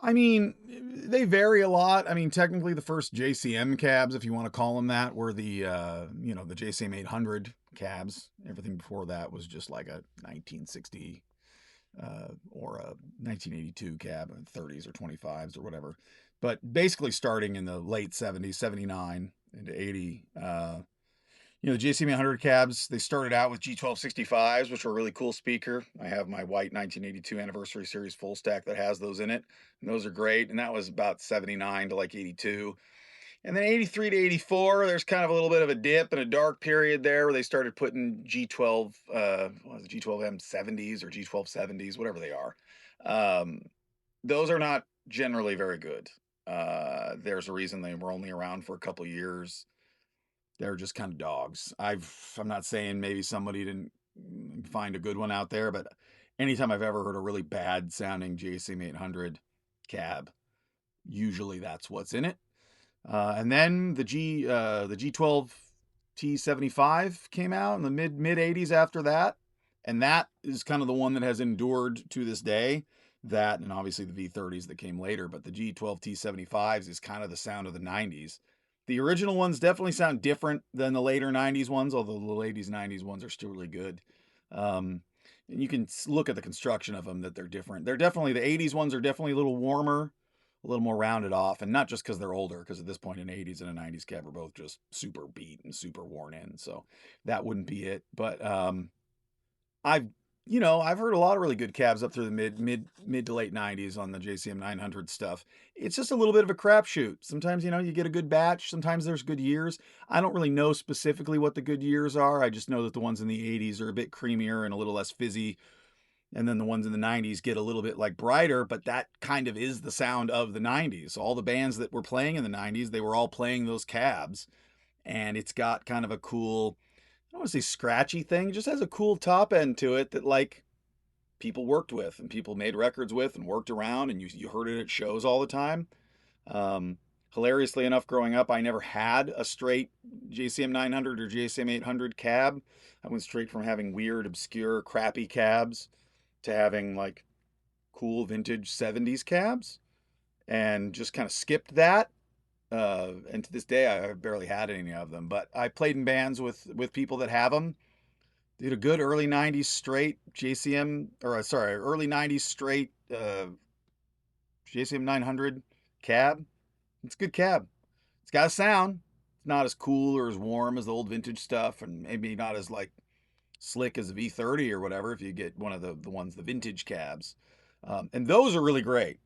I mean, they vary a lot. I mean, technically, the first JCM cabs, if you want to call them that, were the JCM 800 cabs. Everything before that was just like a 1960 or a 1982 cab, 30s or 25s or whatever. But basically, starting in the late 70s, 79 into 80, the JCM 800 cabs, they started out with G1265s, which were a really cool speaker. I have my white 1982 anniversary series full stack that has those in it, and those are great. And that was about 79 to like 82. And then 83 to 84, there's kind of a little bit of a dip and a dark period there where they started putting G12, what was it, G12M 70s or G12 70s, whatever they are. Um, those are not generally very good. There's a reason they were only around for a couple years. They're just kind of dogs. I'm not saying maybe somebody didn't find a good one out there, but anytime I've ever heard a really bad sounding JCM 800 cab, usually that's what's in it. And then the G12 T75 came out in the mid 80s after that, and that is kind of the one that has endured to this day. That and obviously the V30s that came later, but the G12 T75s is kind of the sound of the 90s. The original ones definitely sound different than the later 90s ones, although the late 90s ones are still really good. And you can look at the construction of them that they're different. They're definitely the 80s ones are definitely a little warmer, a little more rounded off, and not just because they're older, because at this point an 80s and a 90s cab are both just super beat and super worn in, so that wouldn't be it. But I've I've heard a lot of really good cabs up through the mid to late 90s on the JCM 900 stuff. It's just a little bit of a crapshoot. Sometimes you get a good batch. Sometimes there's good years. I don't really know specifically what the good years are. I just know that the ones in the 80s are a bit creamier and a little less fizzy, and then the ones in the 90s get a little bit like brighter, but that kind of is the sound of the 90s. All the bands that were playing in the 90s, they were all playing those cabs, and it's got kind of a cool, I don't want to say scratchy thing, it just has a cool top end to it that like people worked with and people made records with and worked around, and you heard it at shows all the time. um, Hilariously enough, growing up, I never had a straight JCM 900 or JCM 800 cab. I went straight from having weird, obscure, crappy cabs to having like cool vintage 70s cabs, and just kind of skipped that. And to this day, I barely had any of them, but I played in bands with people that have them. Did a good early 90s straight JCM, or sorry, early 90s straight JCM 900 cab. It's a good cab. It's got a sound. It's not as cool or as warm as the old vintage stuff, and maybe not as like slick as a V30 or whatever if you get one of the ones, the vintage cabs. And those are really great.